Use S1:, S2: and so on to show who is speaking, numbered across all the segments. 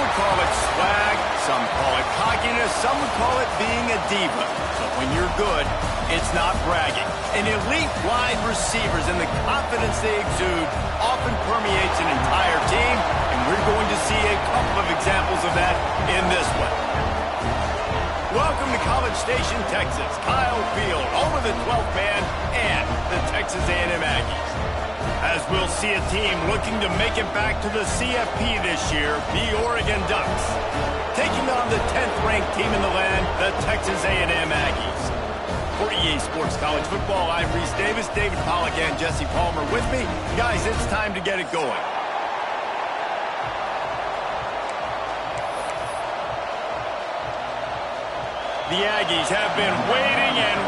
S1: would call it swag, some call it cockiness, some would call it being a diva. But when you're good, it's not bragging. An elite wide receivers and the confidence they exude often permeates an entire team, and we're going to see a couple of examples of that in this one. Welcome to College Station, Texas. Kyle Field over the 12th man and the Texas A&M Aggies. As we'll see a team looking to make it back to the CFP this year, the Oregon Ducks. Taking on the 10th-ranked team in the land, the Texas A&M Aggies. For EA Sports College Football, I'm Reese Davis, David Pollack, and Jesse Palmer with me. Guys, it's time to get it going. The Aggies have been waiting and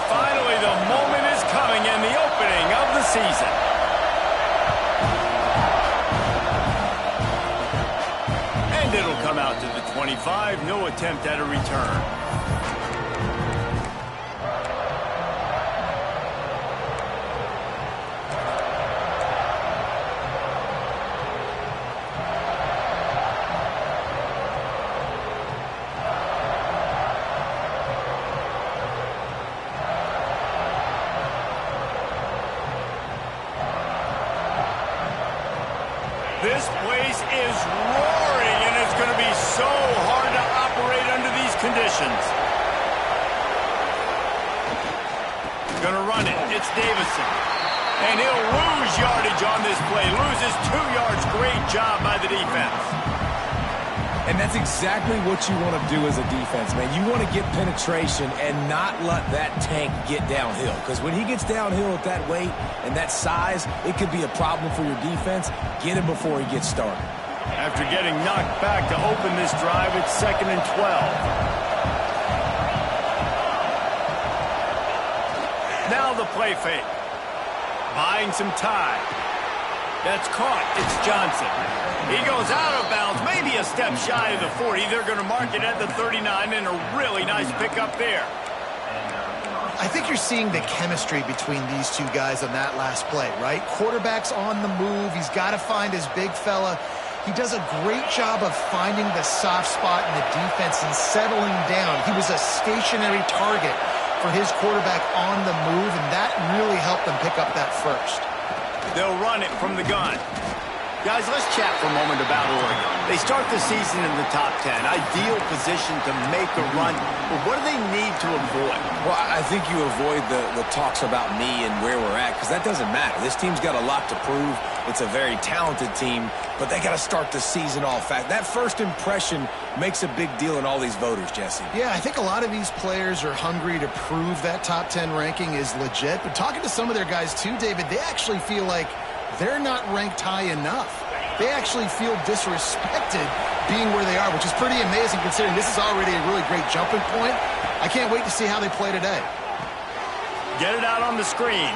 S1: finally the moment is coming in the opening of the season. And it'll come out to the 25, no attempt at a return. This place is roaring, and it's going to be so hard to operate under these conditions. Going to run it. It's Davison. And he'll lose yardage on this play. Loses 2 yards. Great job by the defense.
S2: And that's exactly what you want to do as a defense, man. You want to get penetration and not let that tank get downhill. Because when he gets downhill at that weight and that size, it could be a problem for your defense. Get him before he gets started.
S1: After getting knocked back to open this drive, it's 2nd and 12. Now the play fake. Buying some time. That's caught. It's Johnson. He goes out of bounds, maybe a step shy of the 40. They're going to mark it at the 39, and a really nice pickup there.
S3: I think you're seeing the chemistry between these two guys on that last play, right? Quarterback's on the move. He's got to find his big fella. He does a great job of finding the soft spot in the defense and settling down. He was a stationary target for his quarterback on the move, and that really helped them pick up that first.
S1: They'll run it from the gun. Guys, let's chat for a moment about Oregon. They start the season in the top 10. Ideal position to make a run. But what do they need to avoid?
S2: Well, I think you avoid the talks about me and where we're at, because that doesn't matter. This team's got a lot to prove. It's a very talented team, but they got to start the season off fast. That first impression makes a big deal in all these voters, Jesse.
S3: Yeah, I think a lot of these players are hungry to prove that top 10 ranking is legit. But talking to some of their guys too, David, they actually feel like they're not ranked high enough. They actually feel disrespected being where they are, which is pretty amazing considering this is already a really great jumping point. I can't wait to see how they play today.
S1: Get it out on the screen.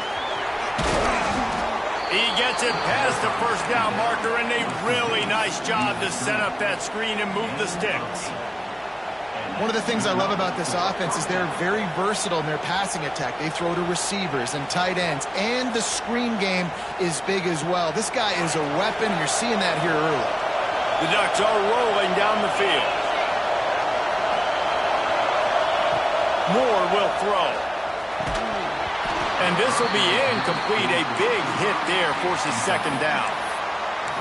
S1: He gets it past the first down marker, and a really nice job to set up that screen and move the sticks.
S3: One of the things I love about this offense is they're very versatile in their passing attack. They throw to receivers and tight ends, and the screen game is big as well. This guy is a weapon, and you're seeing that here early.
S1: The Ducks are rolling down the field. Moore will throw. And this will be incomplete. A big hit there forces 2nd down.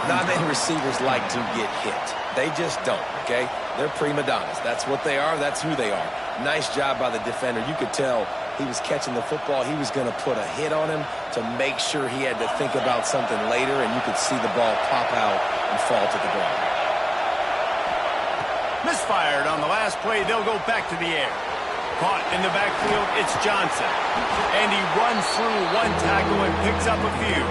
S2: Not many receivers like to get hit. They just don't, okay? They're prima donnas. That's what they are. That's who they are. Nice job by the defender. You could tell he was catching the football. He was going to put a hit on him to make sure he had to think about something later, and you could see the ball pop out and fall to the ground.
S1: Misfired on the last play. They'll go back to the air. Caught in the backfield, it's Johnson. And he runs through one tackle and picks up a few.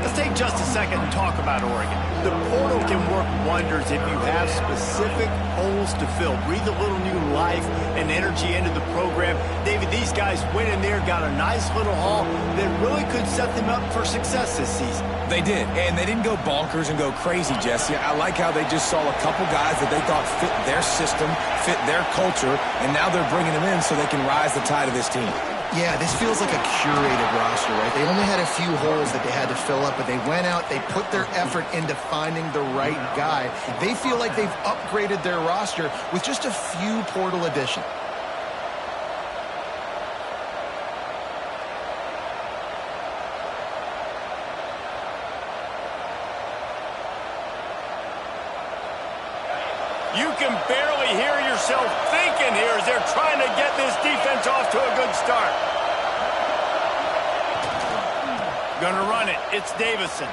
S1: Let's take just a second and talk about Oregon. The portal can work wonders if you have specific holes to fill. Breathe a little new life and energy into the program. David, these guys went in there, got a nice little haul that really could set them up for success this season.
S2: They did, and they didn't go bonkers and go crazy, Jesse. I like how they just saw a couple guys that they thought fit their system, fit their culture, and now they're bringing them in so they can rise the tide of this team.
S3: Yeah, this feels like a curated roster, right? They only had a few holes that they had to fill up, but they went out, they put their effort into finding the right guy. They feel like they've upgraded their roster with just a few portal additions.
S1: You can barely hear yourself thinking here as they're trying to get this defense off to a good start. Gonna run it. It's Davison.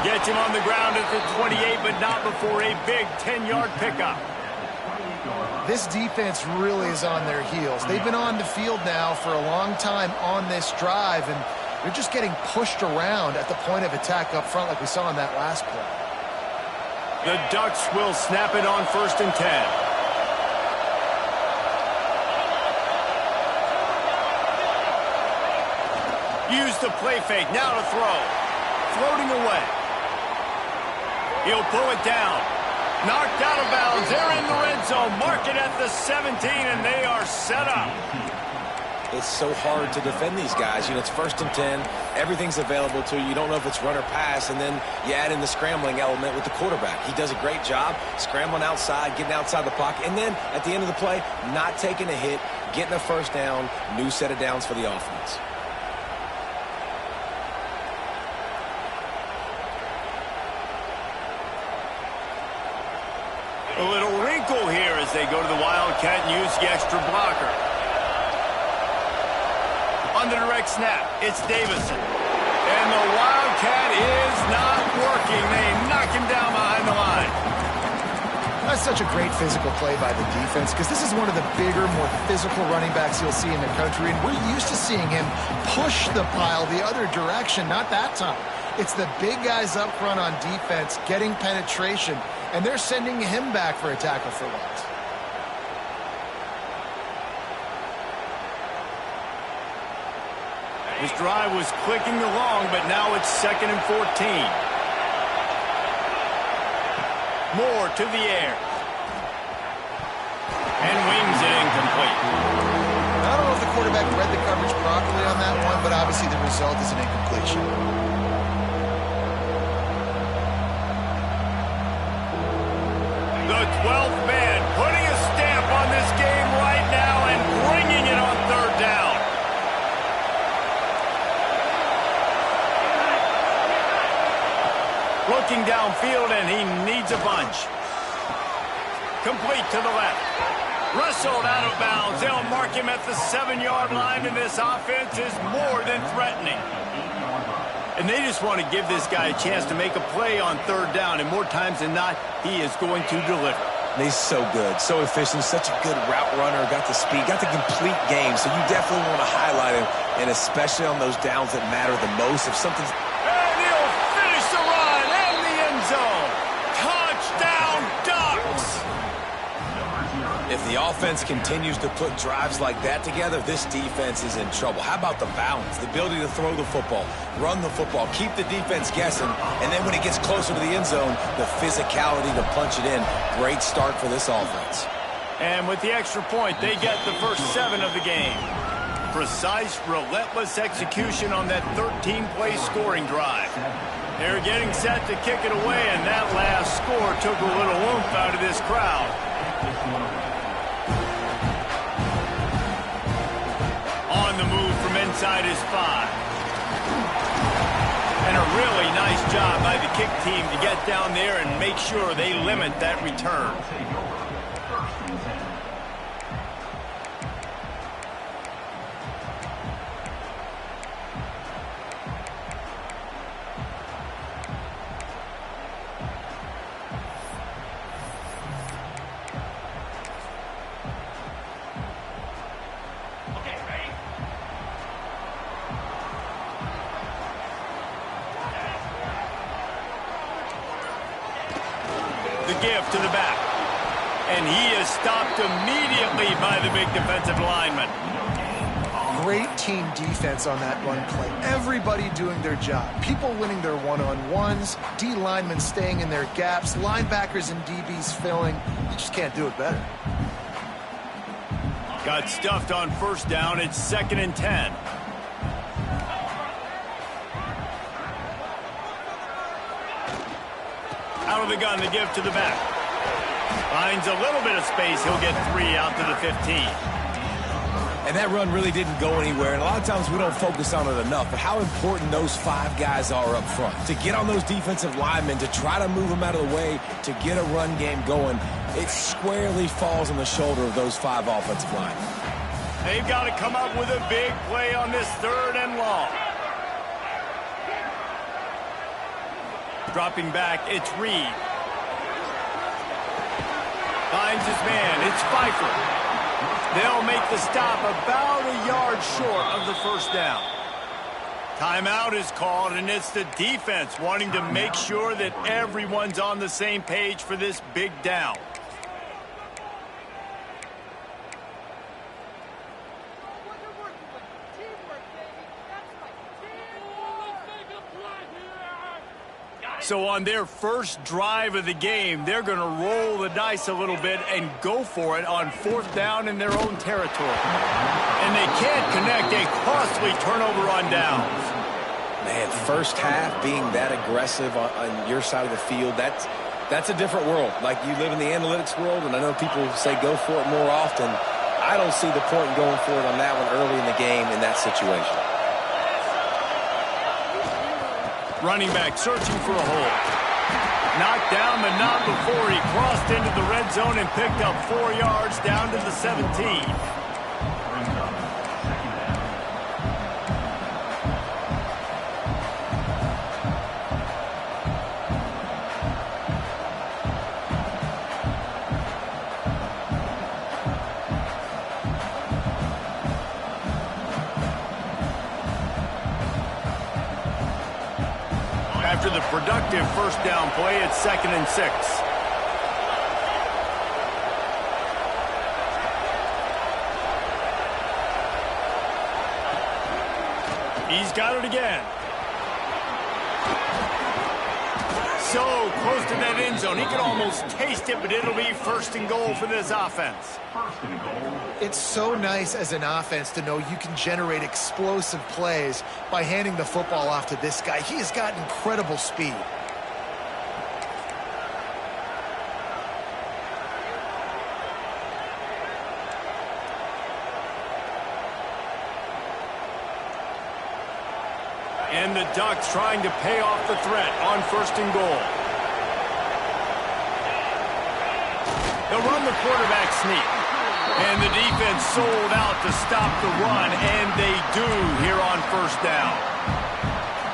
S1: Gets him on the ground at the 28, but not before a big 10-yard pickup.
S3: This defense really is on their heels. They've been on the field now for a long time on this drive, and they're just getting pushed around at the point of attack up front like we saw in that last play.
S1: The Ducks will snap it on 1st and 10. Use the play fake. Now to throw. Floating away. He'll pull it down. Knocked out of bounds. They're in the red zone. Mark it at the 17, and they are set up.
S2: It's so hard to defend these guys. You know, it's 1st and 10. Everything's available to you. You don't know if it's run or pass, and then you add in the scrambling element with the quarterback. He does a great job scrambling outside, getting outside the pocket, and then at the end of the play, not taking a hit, getting a first down, new set of downs for the offense.
S1: A little wrinkle here as they go to the Wildcat and use the extra blocker. On the direct snap, it's Davison. And the Wildcat is not working. They knock him down behind the line.
S3: That's such a great physical play by the defense because this is one of the bigger, more physical running backs you'll see in the country, and we're used to seeing him push the pile the other direction, not that time. It's the big guys up front on defense getting penetration, and they're sending him back for a tackle for loss.
S1: This drive was clicking along, but now it's 2nd and 14. Moore to the air. And wings it incomplete.
S3: I don't know if the quarterback read the coverage properly on that one, but obviously the result is an incompletion.
S1: The 12th man putting a stamp on this game right now and bringing it on 3rd down. Looking downfield, and he needs a bunch. Complete to the left. Wrestled out of bounds. They'll mark him at the 7-yard line, and this offense is more than threatening. And they just want to give this guy a chance to make a play on 3rd down, and more times than not, he is going to deliver.
S2: He's so good, so efficient, such a good route runner, got the speed, got the complete game, so you definitely want to highlight him, and especially on those downs that matter the most. If something's...
S1: And he'll finish the run and the end zone. Touchdown, Ducks!
S2: If the offense continues to put drives like that together, this defense is in trouble. How about the balance, the ability to throw the football, run the football, keep the defense guessing, and then when it gets closer to the end zone, the physicality to punch it in. Great start for this offense.
S1: And with the extra point, they get the first 7 of the game. Precise, relentless execution on that 13-play scoring drive. They're getting set to kick it away, and that last score took a little oomph out of this crowd. On the move from inside his 5. And a really nice job by the kick team to get down there and make sure they limit that return. The give to the back. And he is stopped immediately by the big defensive lineman.
S3: Great team defense on that run play. Everybody doing their job. People winning their one-on-ones, D linemen staying in their gaps, linebackers and DBs filling. You just can't do it better.
S1: Got stuffed on first down. It's 2nd and 10. Out of the gun to give to the back. Finds a little bit of space. He'll get 3 out to the 15.
S2: And that run really didn't go anywhere. And a lot of times we don't focus on it enough. But how important those 5 guys are up front. To get on those defensive linemen, to try to move them out of the way, to get a run game going, it squarely falls on the shoulder of those 5 offensive linemen.
S1: They've got to come up with a big play on this 3rd and long. Dropping back, it's Reed. Finds his man, it's Pfeiffer. They'll make the stop about a yard short of the first down. Timeout is called, and it's the defense wanting to make sure that everyone's on the same page for this big down. So on their first drive of the game, they're going to roll the dice a little bit and go for it on 4th down in their own territory. And they can't connect a costly turnover on downs.
S2: Man, first half being that aggressive on your side of the field, that's a different world. Like, you live in the analytics world, and I know people say go for it more often. I don't see the point in going for it on that one early in the game in that situation.
S1: Running back searching for a hole. Knocked down, but not before he crossed into the red zone and picked up 4 yards down to the 17. After the productive first down play, it's 2nd and 6. He's got it again. So close to that end zone. He can almost taste it, but it'll be 1st and goal for this offense.
S3: It's so nice as an offense to know you can generate explosive plays by handing the football off to this guy. He has got incredible speed.
S1: And the Ducks trying to pay off the threat on 1st and goal. They'll run the quarterback sneak. And the defense sold out to stop the run, and they do here on 1st down.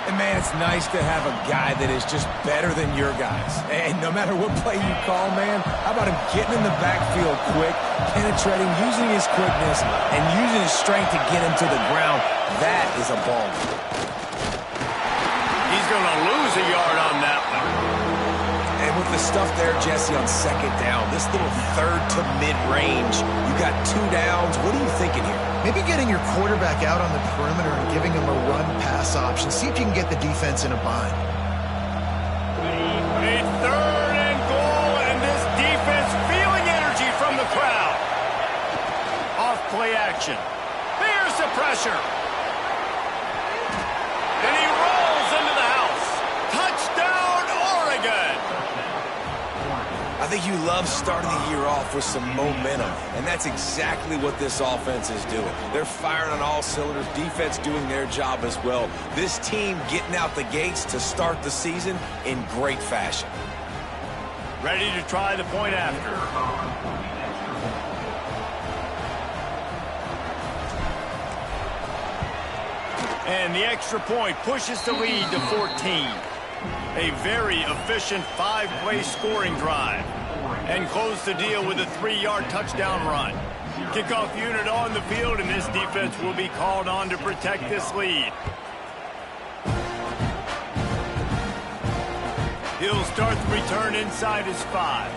S2: And, man, it's nice to have a guy that is just better than your guys. And no matter what play you call, man, how about him getting in the backfield quick, penetrating, using his quickness, and using his strength to get him to the ground. That is a ball.
S1: He's going to lose a yard on that one.
S2: And with the stuff there, Jesse, on 2nd down, this little 3rd to mid-range, you got 2 downs. What are you thinking here?
S3: Maybe getting your quarterback out on the perimeter and giving him a run-pass option. See if you can get the defense in a bind.
S1: A 3rd and goal, and this defense feeling energy from the crowd. Off-play action. There's the pressure. And he rolls into the house. Touchdown, Oregon.
S2: I think you love starting the year off with some momentum, and that's exactly what this offense is doing. They're firing on all cylinders, defense doing their job as well. This team getting out the gates to start the season in great fashion.
S1: Ready to try the point after. And the extra point pushes the lead to 14. A very efficient 5-play scoring drive. And close the deal with a 3-yard touchdown run. Kickoff unit on the field, and this defense will be called on to protect this lead. He'll start the return inside his 5.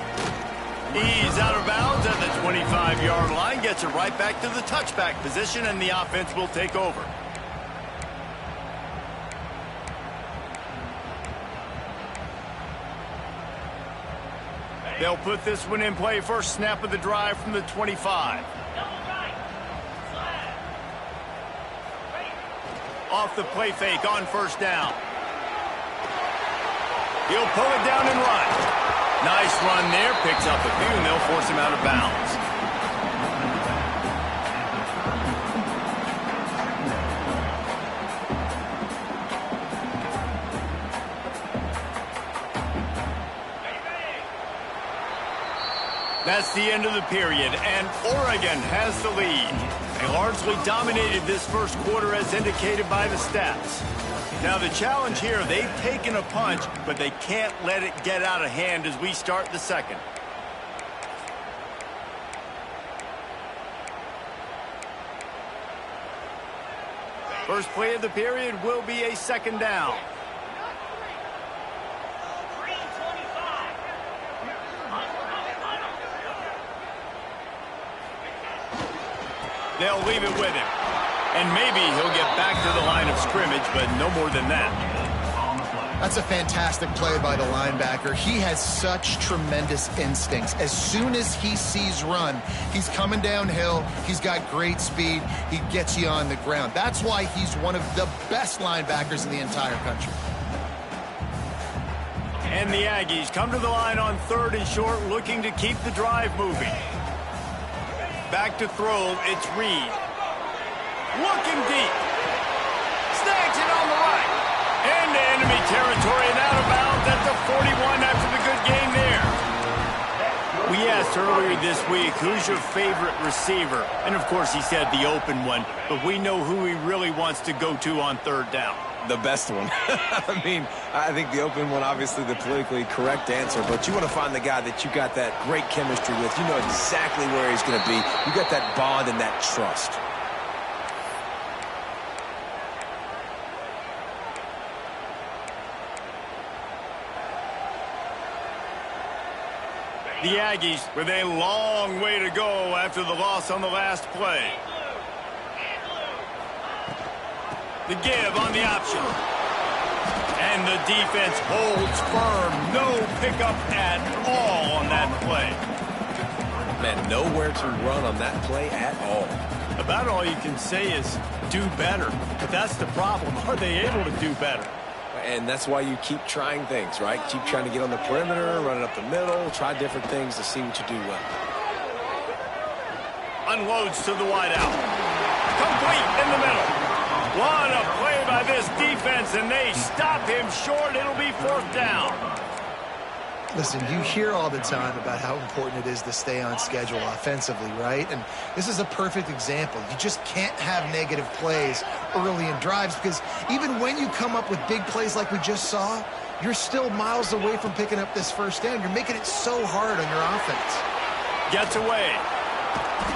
S1: He's out of bounds at the 25-yard line, gets it right back to the touchback position, and the offense will take over. They'll put this one in play. First snap of the drive from the 25. off the play fake on first down. He'll pull it down and run. Nice run there. Picks up a few, and they'll force him out of bounds. That's the end of the period, and Oregon has the lead. They largely dominated this first quarter as indicated by the stats. Now the challenge here, they've taken a punch, but they can't let it get out of hand as we start the second. First play of the period will be a second down. They'll leave it with him. And maybe he'll get back to the line of scrimmage, but no more than that.
S3: That's a fantastic play by the linebacker. He has such tremendous instincts. As soon as he sees run, he's coming downhill. He's got great speed. He gets you on the ground. That's why he's one of the best linebackers in the entire country.
S1: And the Aggies come to the line on 3rd and short, looking to keep the drive moving. Back to throw, it's Reed. Looking deep. Snags it on the right. Into enemy territory and out of bounds at the 41 after the good gain there. We asked earlier this week, who's your favorite receiver? And of course he said the open one, but we know who he really wants to go to on 3rd down.
S2: The best one. I mean, I think the open one, obviously the politically correct answer, but you want to find the guy that you got that great chemistry with. You know exactly where he's going to be. You got that bond and that trust.
S1: The Aggies with a long way to go after the loss on the last play. The give on the option. And the defense holds firm. No pickup at all on that play.
S2: Man, nowhere to run on that play at all.
S1: About all you can say is do better. But that's the problem. Are they able to do better?
S2: And that's why you keep trying things, right? Keep trying to get on the perimeter, run it up the middle, try different things to see what you do well.
S1: Unloads to the wide out. Complete in the middle. What a play by this defense, and they stop him short. It'll be 4th down.
S3: Listen, you hear all the time about how important it is to stay on schedule offensively, right? And this is a perfect example. You just can't have negative plays early in drives because even when you come up with big plays like we just saw, you're still miles away from picking up this first down. You're making it so hard on your offense.
S1: Gets away.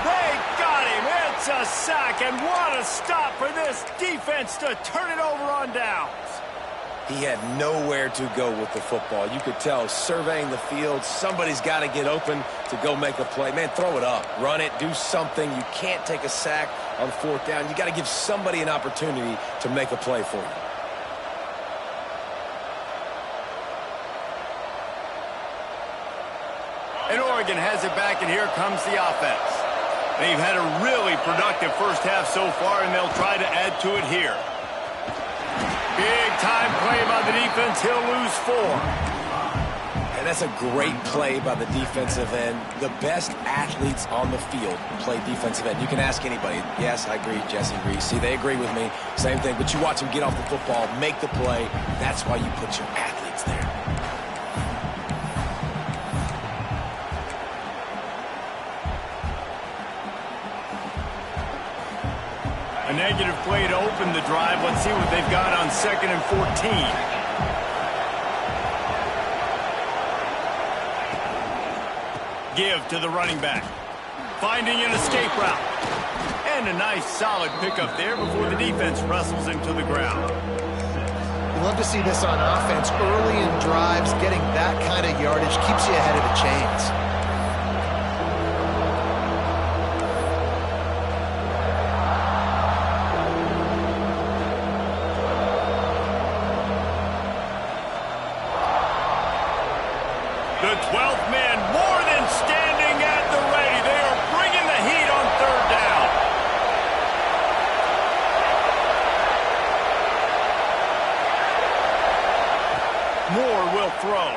S1: They got him. It's a sack, and what a stop for this defense to turn it over on downs.
S2: He had nowhere to go with the football. You could tell, surveying the field, somebody's got to get open to go make a play. Man, throw it up. Run it. Do something. You can't take a sack on 4th down. You got to give somebody an opportunity to make a play for you.
S1: And Oregon has it back, and here comes the offense. They've had a really productive first half so far, and they'll try to add to it here. Big-time play by the defense. He'll lose 4.
S2: And that's a great play by the defensive end. The best athletes on the field play defensive end. You can ask anybody. Yes, I agree, Jesse Reese. See, they agree with me. Same thing. But you watch them get off the football, make the play. That's why you put your athletes there.
S1: A negative play to open the drive. Let's see what they've got on 2nd and 14. Give to the running back. Finding an escape route. And a nice solid pickup there before the defense wrestles him to the ground.
S3: You love to see this on offense. Early in drives, getting that kind of yardage keeps you ahead of the chains.
S1: The 12th man more than standing at the ready. They are bringing the heat on 3rd down. throw.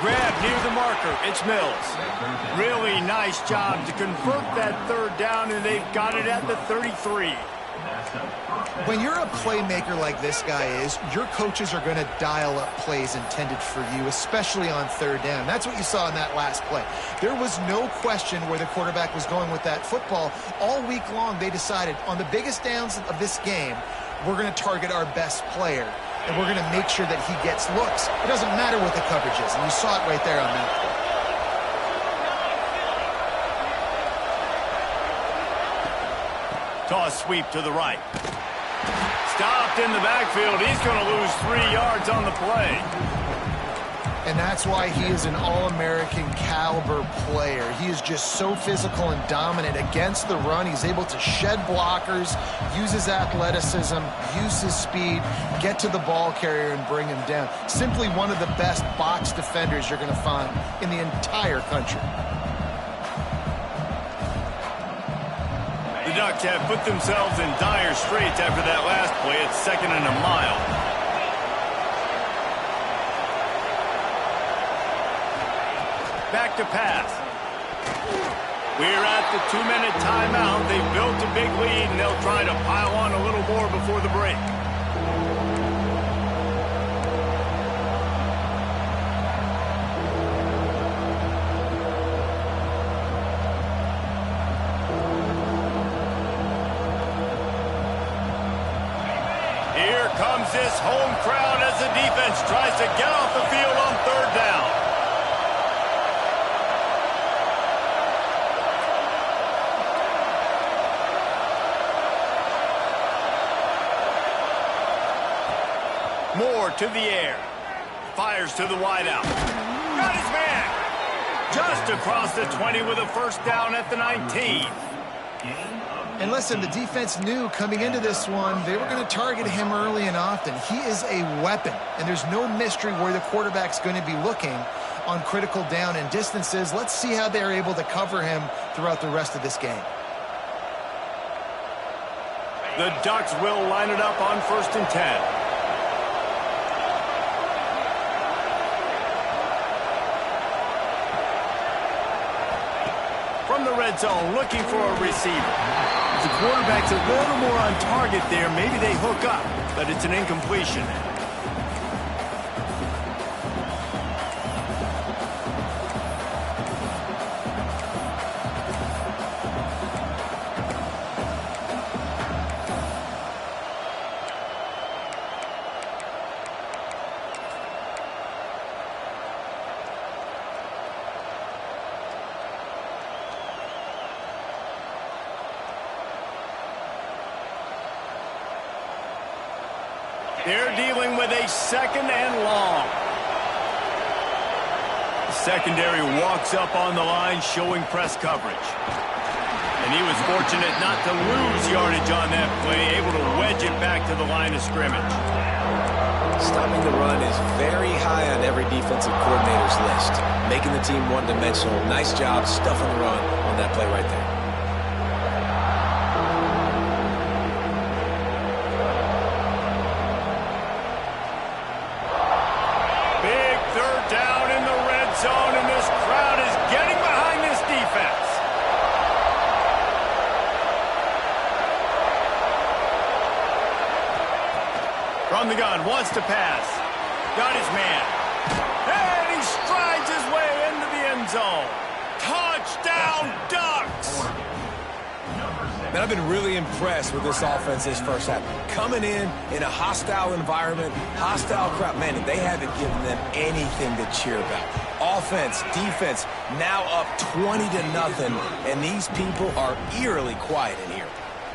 S1: Grab near the marker. It's Mills. Really nice job to convert that third down, and they've got it at the 33.
S3: When you're a playmaker like this guy is, your coaches are going to dial up plays intended for you, especially on third down. That's what you saw in that last play. There was no question where the quarterback was going with that football. All week long, they decided on the biggest downs of this game, we're going to target our best player, and we're going to make sure that he gets looks. It doesn't matter what the coverage is, and you saw it right there on that play.
S1: Toss sweep to the right. Stopped in the backfield. He's going to lose 3 yards on the play.
S3: And that's why he is an All-American caliber player. He is just so physical and dominant against the run. He's able to shed blockers, use his athleticism, use his speed, get to the ball carrier and bring him down. Simply one of the best box defenders you're going to find in the entire country.
S1: The Ducks have put themselves in dire straits after that last play. It's 2nd and a mile. Back to pass. We're at the 2-minute timeout. They've built a big lead, and they'll try to pile on a little more before the break. Here comes this home crowd as the defense tries to get off the field on third down. Moore to the air. Fires to the wideout. Got his man. Just across the 20 with a first down at the 19.
S3: And listen, the defense knew coming into this one, they were going to target him early and often. He is a weapon, and there's no mystery where the quarterback's going to be looking on critical down and distances. Let's see how they're able to cover him throughout the rest of this game.
S1: The Ducks will line it up on 1st and 10. From the red zone, looking for a receiver. The quarterback's a little more on target there. Maybe they hook up, but it's an incompletion. They're dealing with a 2nd and long. The secondary walks up on the line, showing press coverage. And he was fortunate not to lose yardage on that play, able to wedge it back to the line of scrimmage.
S2: Stopping the run is very high on every defensive coordinator's list. Making the team one-dimensional. Nice job stuffing the run on that play right there.
S1: And this crowd is getting behind this defense. From the gun, wants to pass. Got his man. And he strides his way into the end zone. Touchdown, Ducks!
S2: Man, I've been really impressed with this offense this first half. Coming in a hostile environment, hostile crowd. Man, they haven't given them anything to cheer about. Offense, defense, now up 20-0, and these people are eerily quiet in here.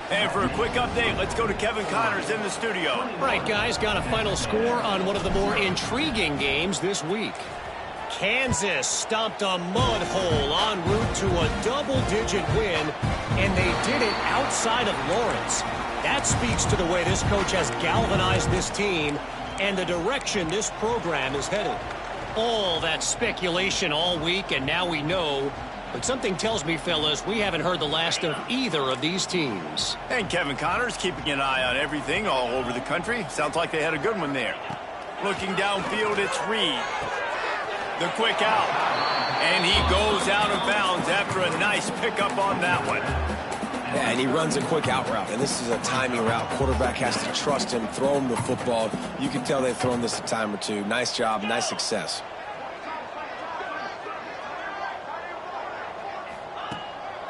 S1: And for a quick update, let's go to Kevin Connors in the studio.
S4: Right, guys, got a final score on one of the more intriguing games this week. Kansas stomped a mud hole en route to a double-digit win, and they did it outside of Lawrence. That speaks to the way this coach has galvanized this team and the direction this program is headed. All that speculation all week, and now we know But something tells me, fellas, we haven't heard the last of either of these teams.
S1: And Kevin Connors keeping an eye on everything all over the country. Sounds like they had a good one there. Looking downfield, it's Reed. The quick out. And he goes out of bounds after a nice pickup on that one.
S2: Yeah, and he runs a quick out route, and this is a timing route. Quarterback has to trust him, throw him the football. You can tell they've thrown this a time or two. Nice job, nice success.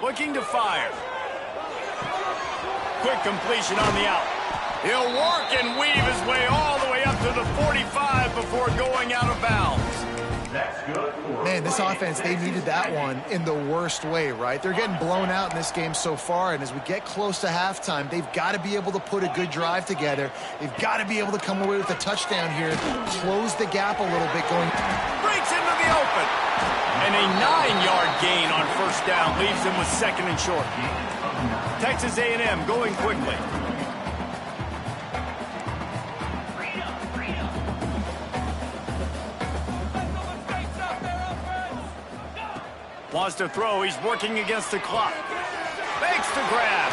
S1: Looking to fire. Quick completion on the out. He'll work and weave his way all the way up to the 45 before going out of bounds.
S3: Man, this offense, they needed that one in the worst way, right? They're getting blown out in this game so far, and as we get close to halftime, they've got to be able to put a good drive together. They've got to be able to come away with a touchdown here, close the gap a little bit going.
S1: Breaks into the open. And a 9-yard gain on first down leaves them with second and short. Texas A&M going quickly. Wants to throw. He's working against the clock. Makes the grab.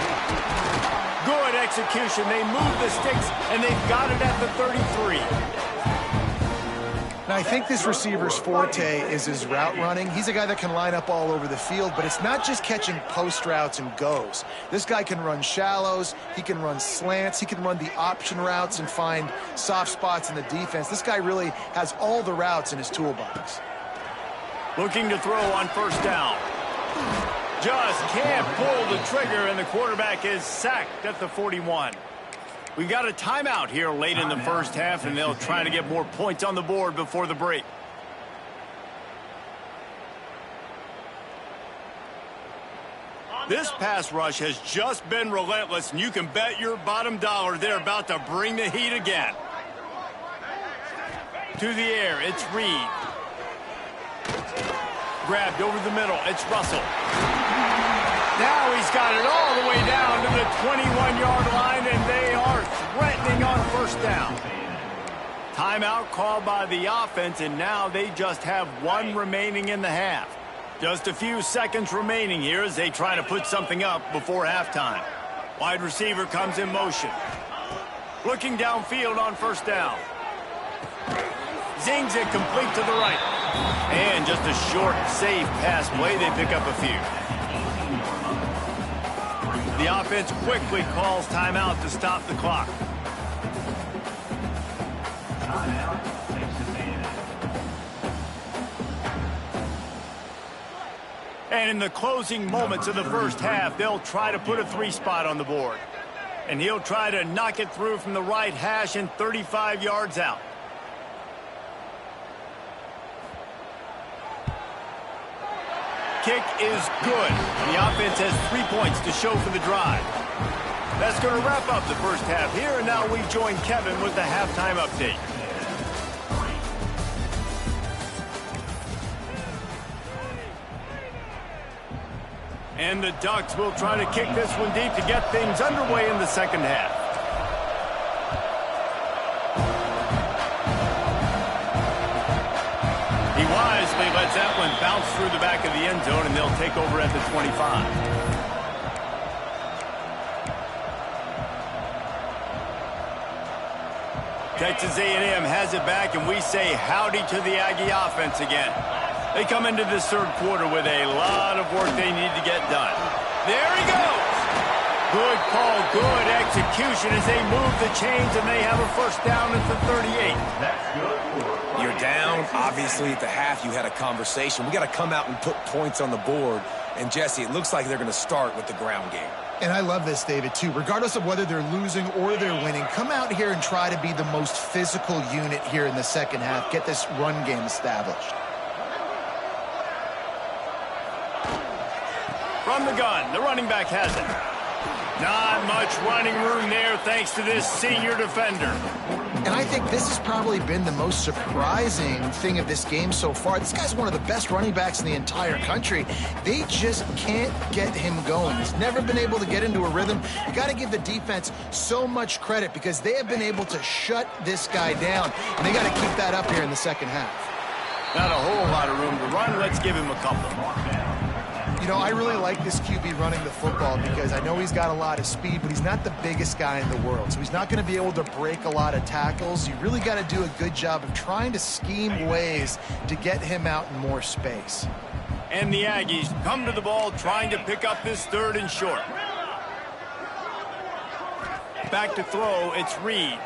S1: Good execution. They move the sticks, and they've got it at the 33.
S3: Now, I think this receiver's forte is his route running. He's a guy that can line up all over the field, but it's not just catching post routes and goes. This guy can run shallows. He can run slants. He can run the option routes and find soft spots in the defense. This guy really has all the routes in his toolbox.
S1: Looking to throw on first down. Just can't pull the trigger, and the quarterback is sacked at the 41. We've got a timeout here late in the first half, and they'll try to get more points on the board before the break. This pass rush has just been relentless, and you can bet your bottom dollar they're about to bring the heat again. To the air, it's Reed. Grabbed over the middle, it's Russell. Now he's got it all the way down to the 21-yard line, and they are threatening on first down. Timeout called by the offense, and now they just have one remaining in the half. Just a few seconds remaining here as they try to put something up before halftime. Wide receiver comes in motion. Looking downfield on first down. Zings it complete to the right. And just a short, safe pass play. They pick up a few. The offense quickly calls timeout to stop the clock. And in the closing moments of the first half, they'll try to put a 3-spot on the board. And he'll try to knock it through from the right hash and 35 yards out. Kick is good. The offense has 3 points to show for the drive. That's going to wrap up the first half here, and now we join Kevin with the halftime update. And the Ducks will try to kick this one deep to get things underway in the second half. He wisely lets that one bounce through the back of the end zone, and they'll take over at the 25. Texas A&M has it back, and we say howdy to the Aggie offense again. They come into this third quarter with a lot of work they need to get done. There he goes! Good call, good execution as they move the chains, and they have a first down at the 38.
S2: You're down. Obviously, at the half, you had a conversation. We got to come out and put points on the board. And, Jesse, it looks like they're going to start with the ground game.
S3: And I love this, David, too. Regardless of whether they're losing or they're winning, come out here and try to be the most physical unit here in the second half. Get this run game established.
S1: From the gun, the running back has it. Not much running room there thanks to this senior defender.
S3: And I think this has probably been the most surprising thing of this game so far. This guy's one of the best running backs in the entire country. They just can't get him going. He's never been able to get into a rhythm. You got to give the defense so much credit because they have been able to shut this guy down, and they got to keep that up here in the second half.
S1: Not a whole lot of room to run. Let's give him a couple.
S3: You know, I really like this QB running the football because I know he's got a lot of speed, but he's not the biggest guy in the world. So he's not going to be able to break a lot of tackles. You really got to do a good job of trying to scheme ways to get him out in more space.
S1: And the Aggies come to the ball trying to pick up this 3rd and short. Back to throw, it's Reed.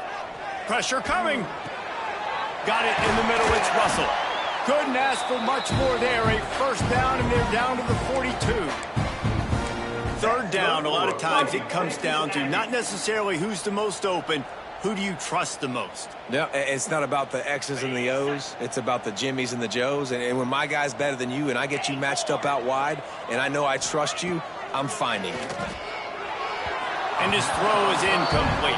S1: Pressure coming. Got it in the middle, it's Russell. Couldn't ask for much more there. A first down, and they're down to the 42. 3rd down, a lot of times it comes down to not necessarily who's the most open, who do you trust the most?
S2: No, it's not about the X's and the O's. It's about the Jimmys and the Joes. And when my guy's better than you and I get you matched up out wide and I know I trust you, I'm finding you.
S1: And his throw is incomplete.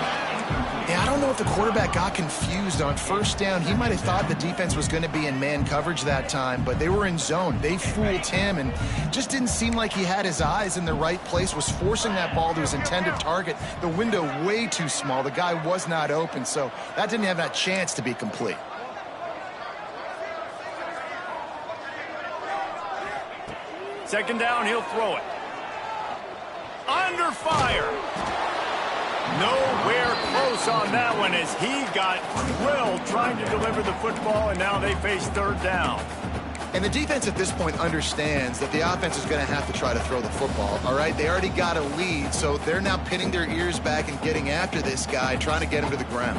S3: Yeah, I don't know if the quarterback got confused on 1st down. He might have thought the defense was going to be in man coverage that time, but they were in zone. They fooled him and just didn't seem like he had his eyes in the right place, was forcing that ball to his intended target. The window way too small. The guy was not open, so that didn't have that chance to be complete.
S1: Second down, he'll throw it. Under fire. Nowhere close on that one as he got drilled trying to deliver the football, and now they face 3rd down.
S3: And the defense at this point understands that the offense is going to have to try to throw the football, all right? They already got a lead, so they're now pinning their ears back and getting after this guy, trying to get him to the ground.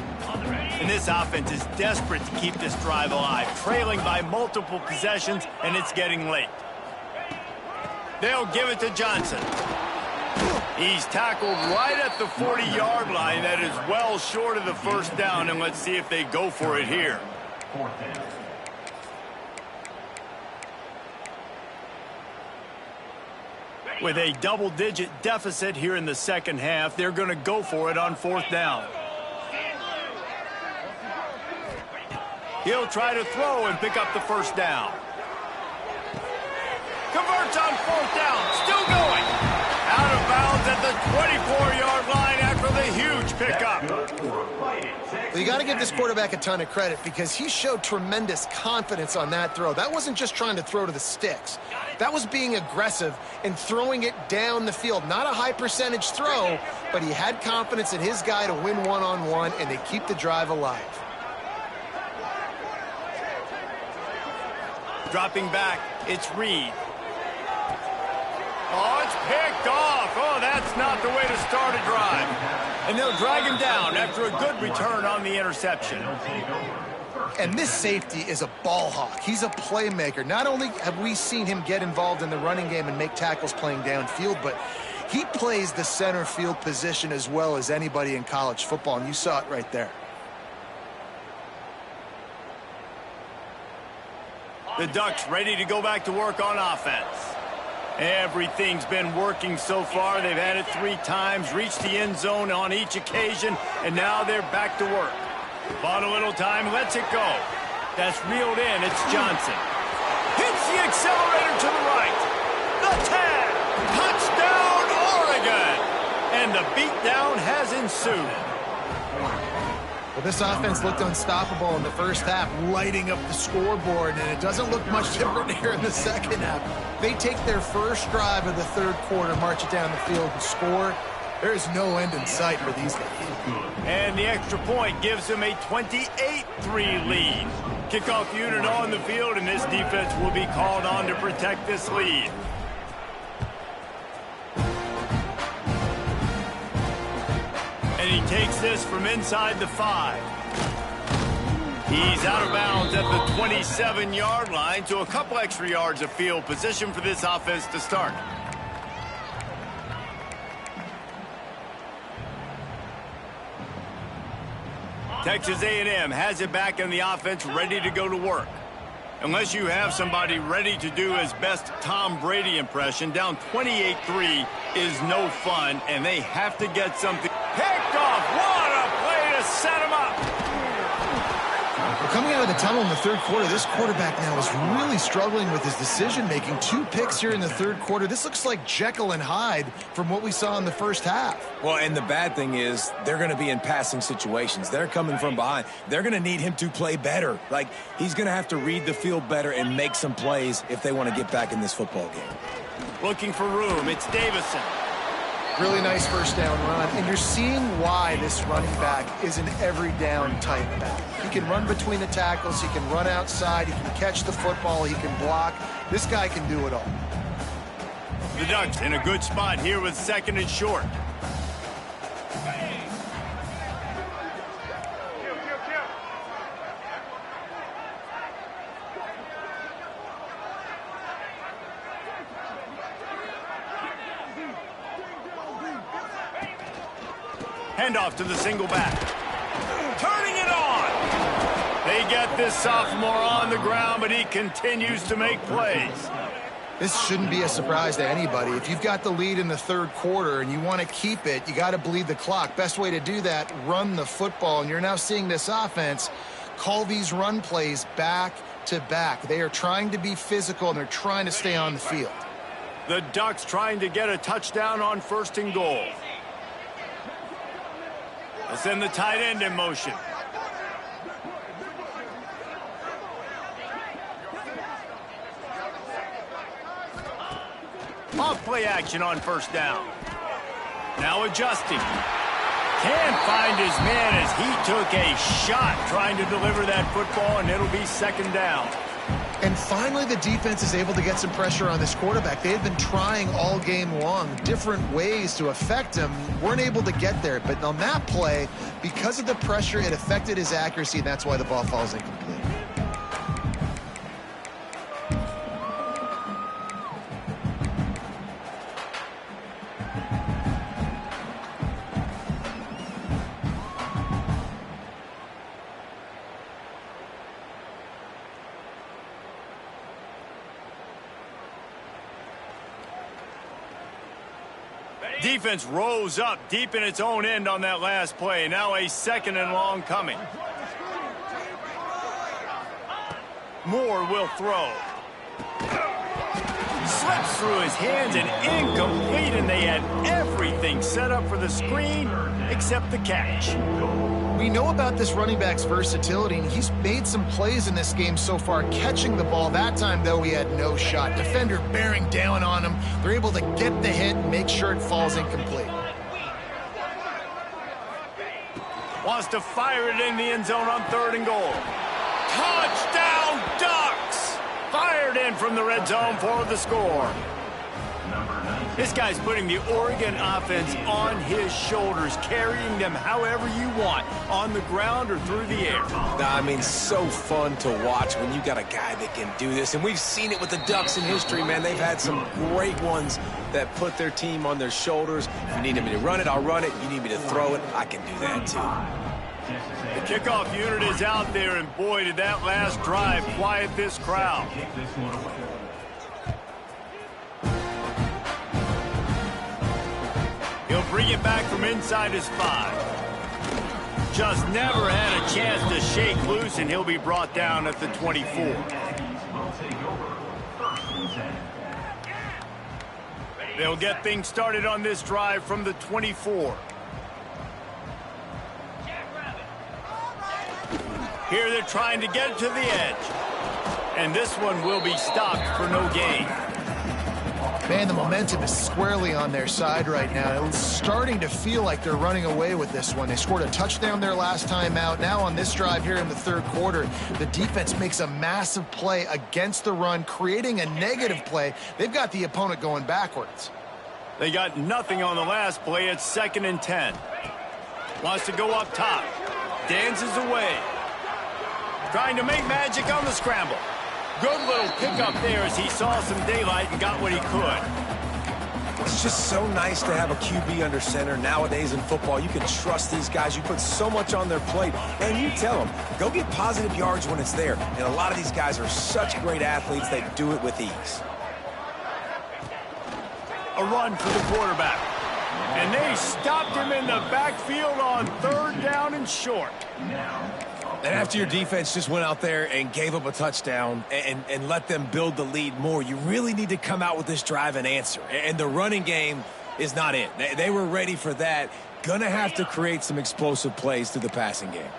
S1: And this offense is desperate to keep this drive alive, trailing by multiple possessions, and it's getting late. They'll give it to Johnson. He's tackled right at the 40-yard line. That is well short of the first down, and let's see if they go for it here. With a double-digit deficit here in the second half, they're going to go for it on 4th down. He'll try to throw and pick up the first down. Converts on 4th down, still going. Out of bounds at the 24-yard line after the huge pickup.
S3: Well, you got to give this quarterback a ton of credit because he showed tremendous confidence on that throw. That wasn't just trying to throw to the sticks. That was being aggressive and throwing it down the field. Not a high percentage throw, but he had confidence in his guy to win one-on-one, and they keep the drive alive.
S1: Dropping back, it's Reed. Oh, it's picked off. Oh, that's not the way to start a drive. And they'll drag him down after a good return on the interception.
S3: And this safety is a ball hawk. He's a playmaker. Not only have we seen him get involved in the running game and make tackles playing downfield, but he plays the center field position as well as anybody in college football, and you saw it right there.
S1: The Ducks ready to go back to work on offense. Everything's been working so far. They've had it 3 times, reached the end zone on each occasion, and now they're back to work. Bought a little time, lets it go. That's reeled in, it's Johnson. Hits the accelerator to the right. The tag, touchdown Oregon. And the beatdown has ensued.
S3: Well, this offense looked unstoppable in the first half, lighting up the scoreboard, and it doesn't look much different here in the second half. They take their first drive of the 3rd quarter, march it down the field, and score. There is no end in sight for these guys.
S1: And the extra point gives them a 28-3 lead. Kickoff unit on the field, and this defense will be called on to protect this lead. And he takes this from inside the 5. He's out of bounds at the 27-yard line, so a couple extra yards of field position for this offense to start. Texas A&M has it back in the offense, ready to go to work. Unless you have somebody ready to do his best Tom Brady impression, down 28-3 is no fun, and they have to get something. Picked off. What a play to set him up.
S3: Well, coming out of the tunnel in the third quarter, this quarterback now is really struggling with his decision-making. 2 picks here in the third quarter. This looks like Jekyll and Hyde from what we saw in the first half.
S2: Well, and the bad thing is they're going to be in passing situations. They're coming from behind. They're going to need him to play better. Like, he's going to have to read the field better and make some plays if they want to get back in this football game.
S1: Looking for room. It's Davison.
S3: Really nice first down run, and you're seeing why this running back is an every down type back. He can run between the tackles, he can run outside, he can catch the football, he can block. This guy can do it all.
S1: The Ducks in a good spot here with 2nd and short. Handoff to the single back. Turning it on. They get this sophomore on the ground, but he continues to make plays.
S3: This shouldn't be a surprise to anybody. If you've got the lead in the third quarter and you want to keep it, you got to bleed the clock. Best way to do that, run the football. And you're now seeing this offense call these run plays back to back. They are trying to be physical, and they're trying to stay on the field.
S1: The Ducks trying to get a touchdown on 1st and goal. They'll send the tight end in motion. Off play action on 1st down. Now adjusting. Can't find his man as he took a shot trying to deliver that football, and it'll be 2nd down.
S3: And finally, the defense is able to get some pressure on this quarterback. They had been trying all game long different ways to affect him. Weren't able to get there. But on that play, because of the pressure, it affected his accuracy, and that's why the ball falls incomplete.
S1: Defense rose up deep in its own end on that last play. Now a 2nd and long coming. Moore will throw. Slips through his hands and incomplete, and they had everything set up for the screen except the catch.
S3: We know about this running back's versatility, and he's made some plays in this game so far, catching the ball. That time, though, he had no shot. Defender bearing down on him. They're able to get the hit and make sure it falls incomplete.
S1: Wants to fire it in the end zone on 3rd and goal. Touchdown, Ducks! Fired in from the red zone for the score. This guy's putting the Oregon offense on his shoulders, carrying them however you want, on the ground or through the air.
S2: I mean, so fun to watch when you got a guy that can do this. And we've seen it with the Ducks in history, man. They've had some great ones that put their team on their shoulders. If you need me to run it, I'll run it. You need me to throw it, I can do that too.
S1: The kickoff unit is out there, and boy, did that last drive quiet this crowd. He'll bring it back from inside his 5. Just never had a chance to shake loose, and he'll be brought down at the 24. They'll get things started on this drive from the 24. Here they're trying to get it to the edge. And this one will be stopped for no gain.
S3: Man, the momentum is squarely on their side right now. It's starting to feel like they're running away with this one. They scored a touchdown their last time out. Now on this drive here in the third quarter, the defense makes a massive play against the run, creating a negative play. They've got the opponent going backwards.
S1: They got nothing on the last play. It's 2nd and 10. Wants to go up top. Dances away. Trying to make magic on the scramble. Good little pickup there as he saw some daylight and got what he could.
S2: It's just so nice to have a QB under center nowadays in football. You can trust these guys. You put so much on their plate, and you tell them, go get positive yards when it's there. And a lot of these guys are such great athletes, they do it with ease.
S1: A run for the quarterback. And they stopped him in the backfield on 3rd down and short.
S2: And after your defense just went out there and gave up a touchdown and let them build the lead more, you really need to come out with this drive and answer. And the running game is not it. They were ready for that. Gonna have to create some explosive plays through the passing game.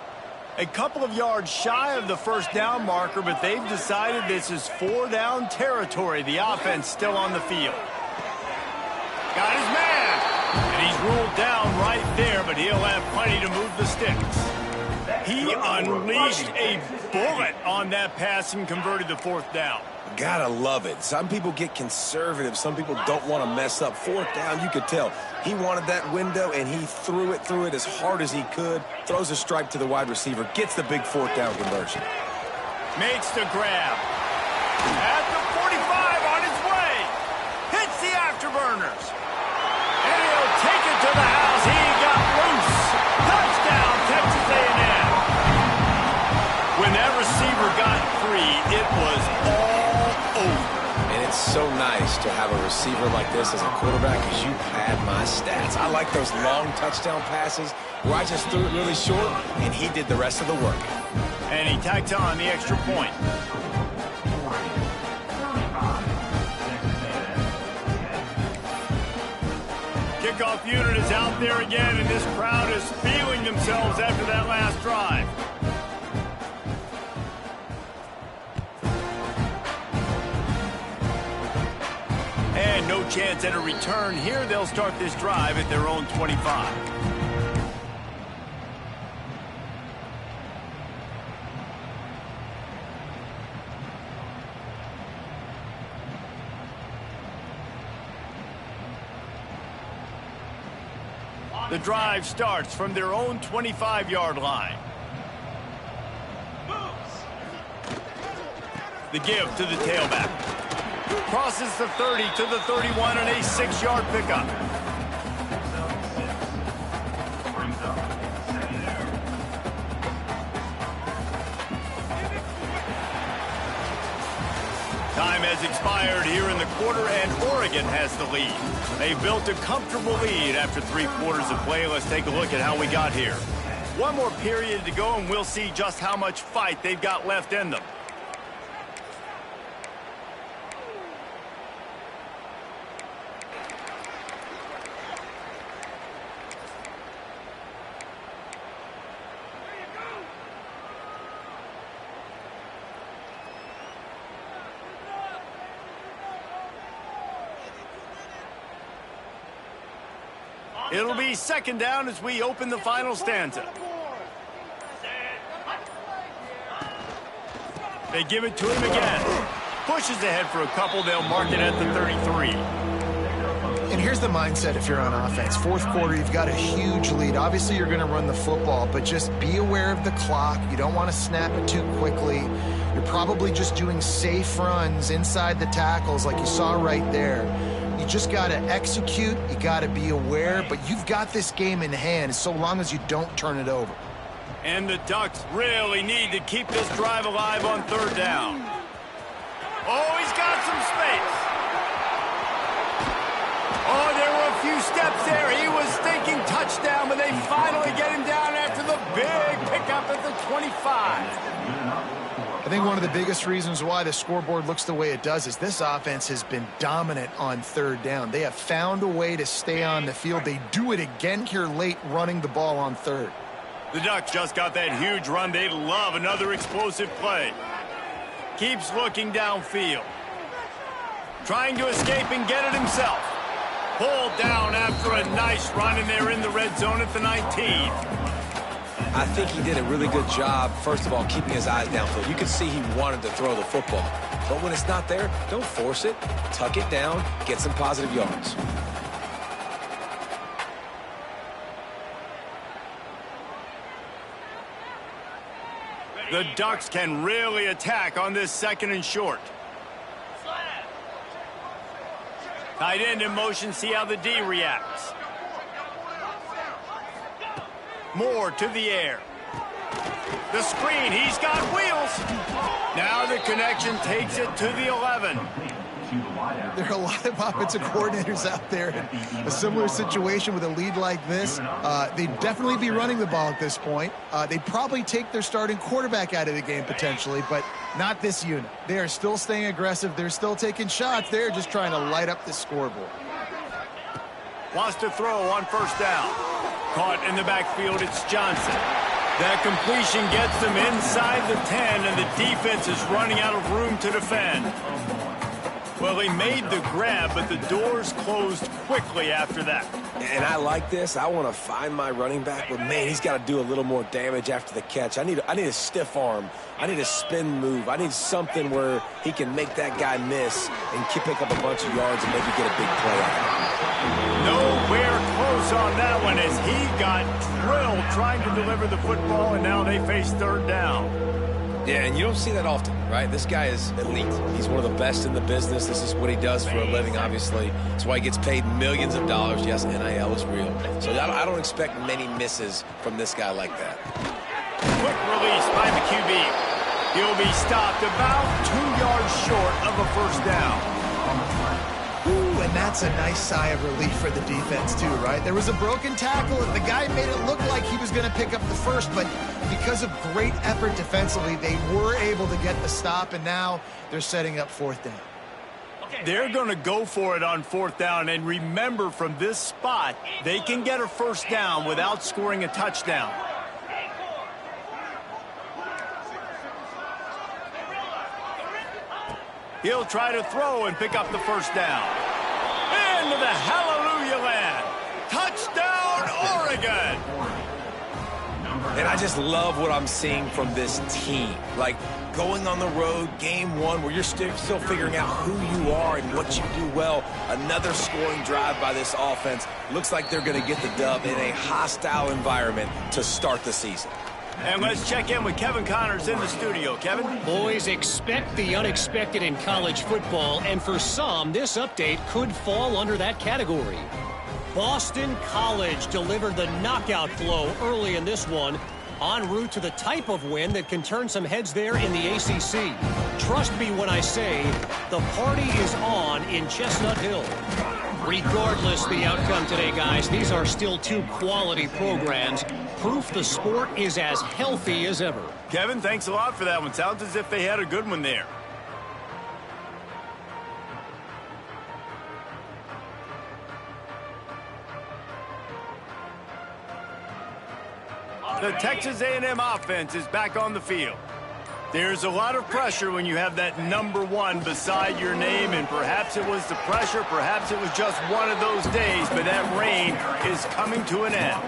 S1: A couple of yards shy of the first down marker, but they've decided this is 4-down territory. The offense still on the field. Got his man. And he's ruled down right there, but he'll have plenty to move the sticks. He unleashed a bullet on that pass and converted the 4th down.
S2: Gotta love it. Some people get conservative. Some people don't want to mess up. 4th down, you could tell. He wanted that window, and he threw it as hard as he could. Throws a strike to the wide receiver. Gets the big 4th down conversion.
S1: Makes the grab. At the 45 on his way. Hits the afterburners. And he'll take it to the house. He got loose. Touchdown, Texas A&M. When that receiver got free, it was all over.
S2: And it's so nice to have a receiver like this as a quarterback because you pad my stats. I like those long touchdown passes where I just threw it really short and he did the rest of the work.
S1: And he tacked on the extra point. Kickoff unit is out there again, and this crowd is feeling themselves after that last drive. And no chance at a return here. They'll start this drive at their own 25. The drive starts from their own 25-yard line. The give to the tailback. Crosses the 30 to the 31 and a 6-yard pickup. Time has expired here in the quarter, and Oregon has the lead. They built a comfortable lead after 3 quarters of play. Let's take a look at how we got here. One more period to go, and we'll see just how much fight they've got left in them. It'll be 2nd down as we open the final stanza. They give it to him again. Pushes ahead for a couple. They'll mark it at the 33.
S3: And here's the mindset if you're on offense. 4th quarter, you've got a huge lead. Obviously, you're going to run the football, but just be aware of the clock. You don't want to snap it too quickly. You're probably just doing safe runs inside the tackles like you saw right there. You just got to execute. You got to be aware, but you've got this game in hand so long as you don't turn it over.
S1: And the Ducks really need to keep this drive alive on 3rd down. Oh, he's got some space. Oh, there were a few steps there. He was thinking touchdown, but they finally get him down after the big pickup at the 25.
S3: I think one of the biggest reasons why the scoreboard looks the way it does is this offense has been dominant on 3rd down. They have found a way to stay on the field. They do it again here late, running the ball on 3rd.
S1: The Ducks just got that huge run. They'd love another explosive play. Keeps looking downfield. Trying to escape and get it himself. Pulled down after a nice run, and they're in the red zone at the 19.
S2: I think he did a really good job, first of all, keeping his eyes downfield. You could see he wanted to throw the football. But when it's not there, don't force it. Tuck it down, get some positive yards.
S1: The Ducks can really attack on this 2nd and short. Tight end in motion, see how the D reacts. Moore to the air. The screen, he's got wheels. Now the connection takes it to the 11.
S3: There are a lot of offensive coordinators out there in a similar situation with a lead like this. They'd definitely be running the ball at this point. They'd probably take their starting quarterback out of the game potentially, but not this unit. They are still staying aggressive. They're still taking shots. They're just trying to light up the scoreboard.
S1: Wants to throw on first down. Caught in the backfield, it's Johnson. That completion gets them inside the 10, and the defense is running out of room to defend. Well, he made the grab, but the doors closed quickly after that.
S2: And I like this. I want to find my running back, but, man, he's got to do a little more damage after the catch. I need a stiff arm. I need a spin move. I need something where he can make that guy miss and pick up a bunch of yards and maybe get a big play out of it.
S1: Nowhere close on that one as he got drilled trying to deliver the football, and now they face third down.
S2: Yeah, and you don't see that often, right? This guy is elite. He's one of the best in the business. This is what he does for a living, obviously. That's why he gets paid millions of dollars. Yes, NIL is real. So I don't expect many misses from this guy like that.
S1: Quick release by the QB. He'll be stopped about 2 yards short of a first down.
S3: And that's a nice sigh of relief for the defense too, right? There was a broken tackle, and the guy made it look like he was going to pick up the first, but because of great effort defensively, they were able to get the stop, and now they're setting up fourth down.
S1: They're going to go for it on fourth down, and remember, from this spot, they can get a first down without scoring a touchdown. He'll try to throw and pick up the first down. Into the hallelujah land. Touchdown, Oregon.
S2: And I just love what I'm seeing from this team. Like, going on the road, game one, where you're still figuring out who you are and what you do well. Another scoring drive by this offense. Looks like they're going to get the dub in a hostile environment to start the season.
S1: And let's check in with Kevin Connors in the studio. Kevin?
S4: Boys, expect the unexpected in college football, and for some, this update could fall under that category. Boston College delivered the knockout blow early in this one, en route to the type of win that can turn some heads there in the ACC. Trust me when I say the party is on in Chestnut Hill. Regardless the outcome today, guys, these are still two quality programs. Proof the sport is as healthy as ever.
S1: Kevin, thanks a lot for that one. Sounds as if they had a good one there. The Texas A&M offense is back on the field. There's a lot of pressure when you have that number one beside your name, and perhaps it was the pressure, perhaps it was just one of those days, but that reign is coming to an end.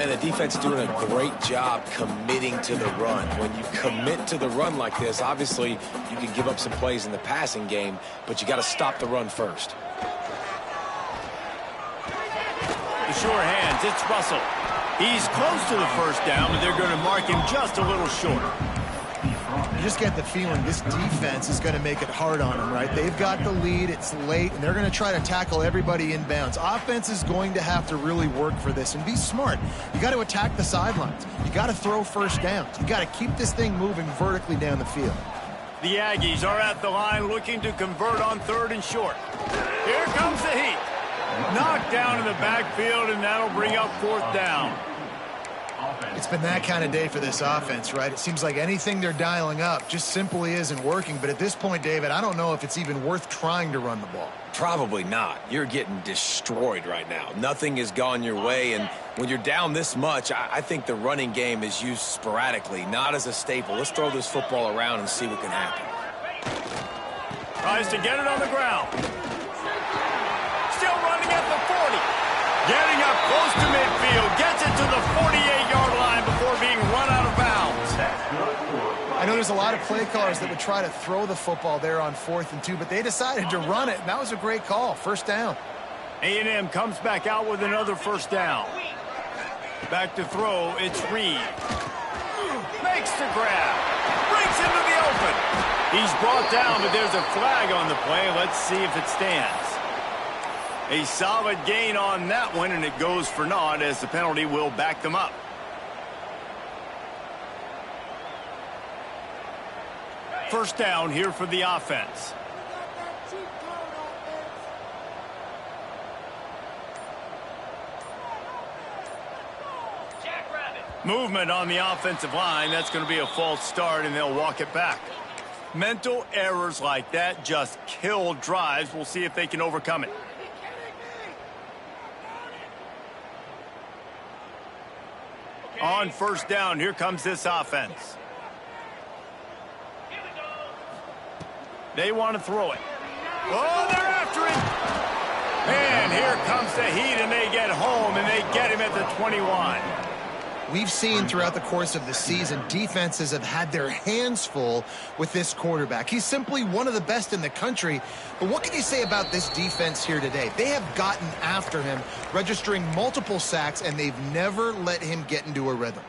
S2: And the defense doing a great job committing to the run. When you commit to the run like this, obviously you can give up some plays in the passing game, but you got to stop the run first.
S1: The sure hands, it's Russell. He's close to the first down, but they're going to mark him just a little short.
S3: You just get the feeling this defense is going to make it hard on them, right? They've got the lead, it's late, and they're going to try to tackle everybody inbounds. Offense is going to have to really work for this and be smart. You got to attack the sidelines. You got to throw first downs. You got to keep this thing moving vertically down the field.
S1: The Aggies are at the line looking to convert on third and short. Here comes the heat. Knocked down in the backfield, and that'll bring up fourth down.
S3: It's been that kind of day for this offense, right? It seems like anything they're dialing up just simply isn't working. But at this point, David, I don't know if it's even worth trying to run the ball.
S2: Probably not. You're getting destroyed right now. Nothing has gone your way, and when you're down this much, I think the running game is used sporadically, not as a staple. Let's throw this football around and see what can happen.
S1: Tries to get it on the ground. Still running at the 40. Getting up close to midfield. Gets it to the 48-yard line before being run out of bounds.
S3: I know there's a lot of play callers that would try to throw the football there on 4th and 2, but they decided to run it, and that was a great call. First down.
S1: A&M comes back out with another first down. Back to throw, it's Reed. Makes the grab. Brings him to the open. He's brought down, but there's a flag on the play. Let's see if it stands. A solid gain on that one, and it goes for naught as the penalty will back them up. First down here for the offense. Movement on the offensive line. That's going to be a false start, and they'll walk it back. Mental errors like that just kill drives. We'll see if they can overcome it. On first down, here comes this offense. They want to throw it. Oh, they're after it. And here comes the heat, and they get home, and they get him at the 21.
S3: We've seen throughout the course of the season, defenses have had their hands full with this quarterback. He's simply one of the best in the country. But what can you say about this defense here today? They have gotten after him, registering multiple sacks, and they've never let him get into a rhythm.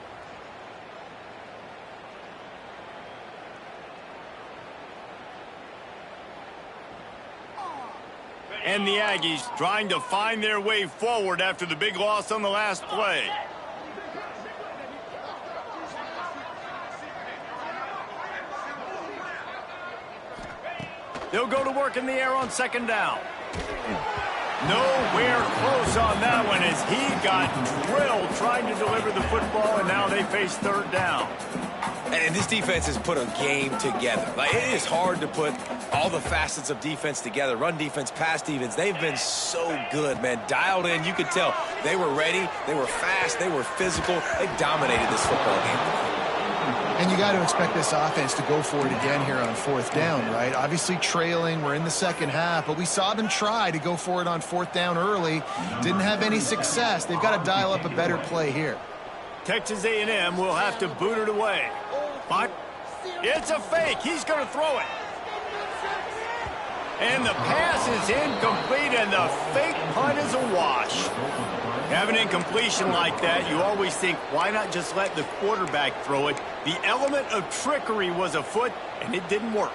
S1: And the Aggies trying to find their way forward after the big loss on the last play. They'll go to work in the air on second down. Nowhere close on that one as he got drilled trying to deliver the football, and now they face third down.
S2: And this defense has put a game together. Like, it is hard to put all the facets of defense together. Run defense, pass defense. They've been so good, man. Dialed in. You could tell they were ready. They were fast. They were physical. They dominated this football game.
S3: And you got to expect this offense to go for it again here on fourth down, right? Obviously trailing. We're in the second half, but we saw them try to go for it on fourth down early. Didn't have any success. They've got to dial up a better play here.
S1: Texas A&M will have to boot it away. But it's a fake. He's going to throw it. And the pass is incomplete, and the fake punt is a wash. Have an incompletion like that, you always think, why not just let the quarterback throw it? The element of trickery was afoot, and it didn't work.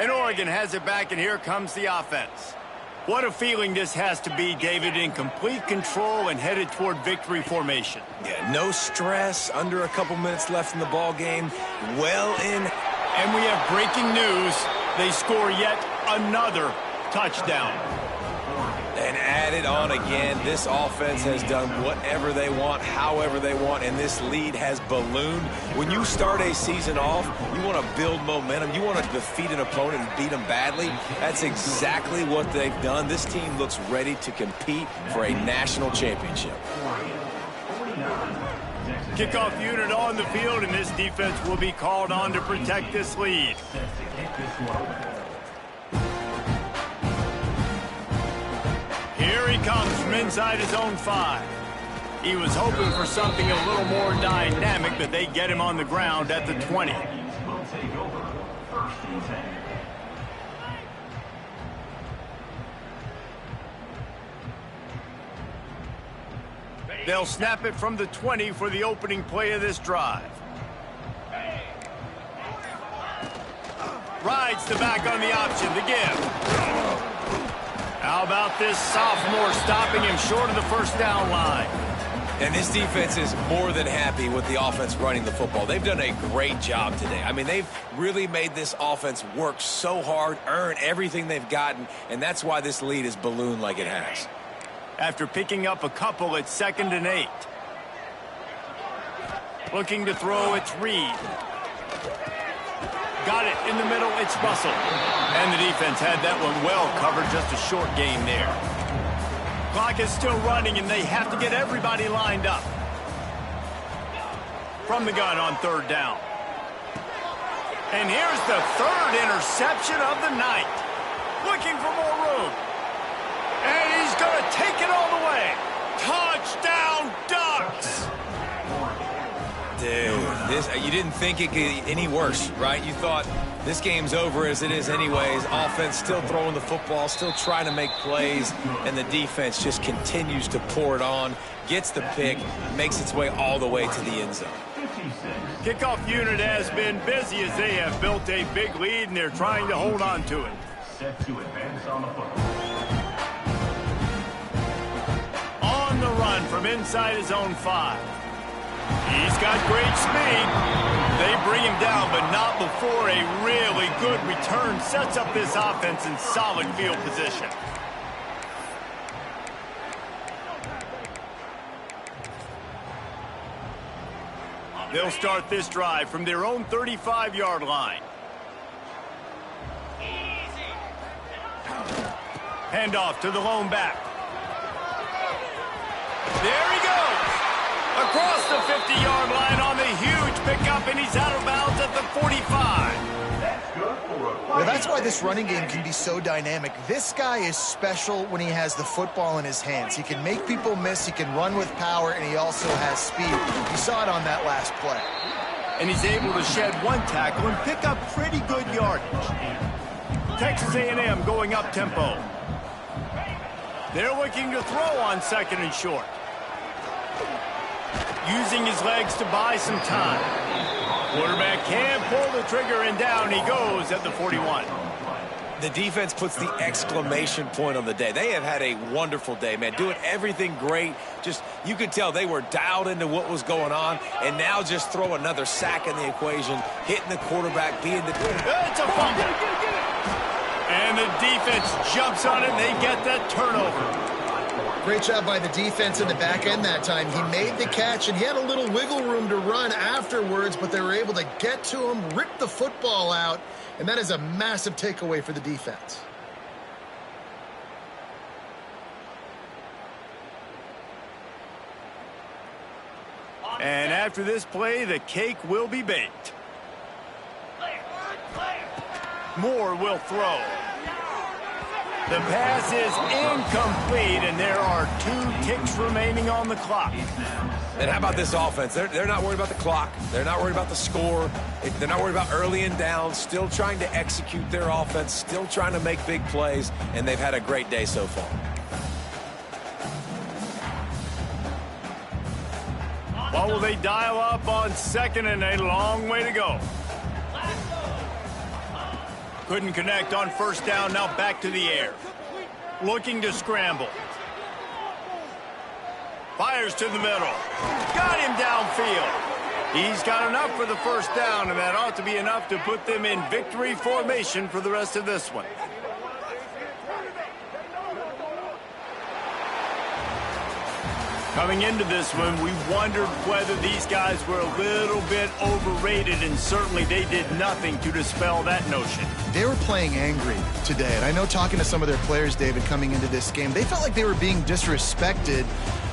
S1: And Oregon has it back, and here comes the offense. What a feeling this has to be, David, in complete control and headed toward victory formation.
S2: Yeah, no stress, under a couple minutes left in the ball game, well in.
S1: And we have breaking news. They score yet another touchdown.
S2: And add it on again. This offense has done whatever they want, however they want, and this lead has ballooned. When you start a season off, you want to build momentum. You want to defeat an opponent and beat them badly. That's exactly what they've done. This team looks ready to compete for a national championship.
S1: Kickoff unit on the field, and this defense will be called on to protect this lead. Here he comes from inside his own 5. He was hoping for something a little more dynamic, but they get him on the ground at the 20. They'll snap it from the 20 for the opening play of this drive. Rides the back on the option, the give. How about this sophomore stopping him short of the first down line?
S2: And this defense is more than happy with the offense running the football. They've done a great job today. I mean, they've really made this offense work so hard, earn everything they've gotten, and that's why this lead is ballooned like it has.
S1: After picking up a couple, it's 2nd and 8. Looking to throw, it's Reed. Got it in the middle, it's Russell. And the defense had that one well covered, just a short game there. Clock is still running, and they have to get everybody lined up. From the gun on third down. And here's the third interception of the night. Looking for more room. And he's going to take it all the way. Touchdown, Ducks!
S2: Dude, you didn't think it could get any worse, right? You thought this game's over as it is anyways. Offense still throwing the football, still trying to make plays, and the defense just continues to pour it on, gets the pick, makes its way all the way to the end zone.
S1: Kickoff unit has been busy as they have built a big lead, and they're trying to hold on to it.
S5: Set to advance on the football.
S1: On the run from inside his own 5. He's got great speed. They bring him him down, but not before a really good return sets up this offense in solid field position. They'll start this drive from their own 35-yard line. Handoff to the lone back. There he goes. Across the 50-yard line on the huge pickup, and he's out of bounds at the 45.
S3: Well, that's why this running game can be so dynamic. This guy is special when he has the football in his hands. He can make people miss, he can run with power, and he also has speed. You saw it on that last play.
S1: And he's able to shed one tackle and pick up pretty good yardage. Texas A&M going up tempo. They're looking to throw on 2nd and short. Using his legs to buy some time. Quarterback can pull the trigger, and down he goes at the 41.
S2: The defense puts the exclamation point on the day. They have had a wonderful day, man. Doing everything great. Just, you could tell they were dialed into what was going on, and now just throw another sack in the equation, hitting the quarterback, being the...
S1: It's a fumble. And the defense jumps on it, and they get that turnover.
S3: Great job by the defense in the back end that time. He made the catch, and he had a little wiggle room to run afterwards, but they were able to get to him, rip the football out, and that is a massive takeaway for the defense.
S1: And after this play, the cake will be baked. Moore will throw. The pass is incomplete, and there are 2 ticks remaining on the clock.
S2: And how about this offense? They're not worried about the clock. They're not worried about the score. They're not worried about early and down. Still trying to execute their offense. Still trying to make big plays. And they've had a great day so far.
S1: What will they dial up on 2nd and a long way to go? Couldn't connect on 1st down, now back to the air. Looking to scramble. Fires to the middle. Got him downfield. He's got enough for the 1st down, and that ought to be enough to put them in victory formation for the rest of this one. Coming into this one, we wondered whether these guys were a little bit overrated, and certainly they did nothing to dispel that notion.
S3: They were playing angry today, and I know talking to some of their players, David, coming into this game, they felt like they were being disrespected.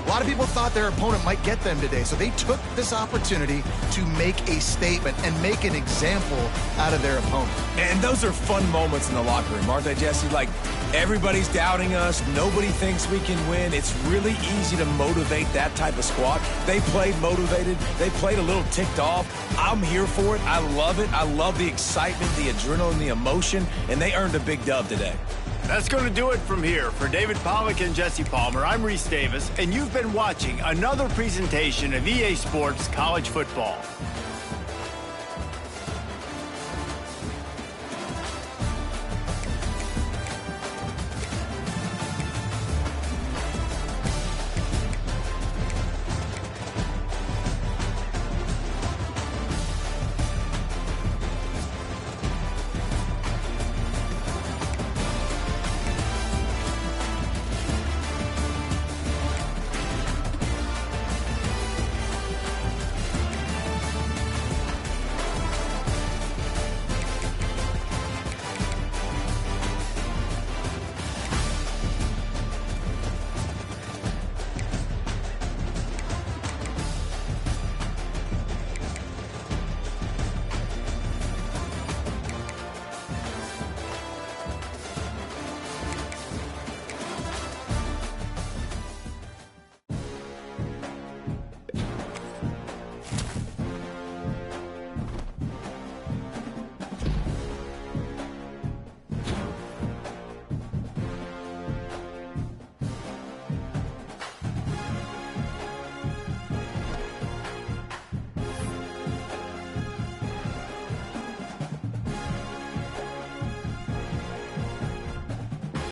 S3: A lot of people thought their opponent might get them today, so they took this opportunity to make a statement and make an example out of their opponent.
S2: And those are fun moments in the locker room, aren't they, Jesse? Like, everybody's doubting us. Nobody thinks we can win. It's really easy to motivate that type of squad. They played motivated. They played a little ticked off. I'm here for it. I love it. I love the excitement, the adrenaline, the emotion, and they earned a big dub today.
S1: That's going to do it from here. For David Pollack and Jesse Palmer, I'm Reese Davis, and you've been watching another presentation of EA Sports College Football.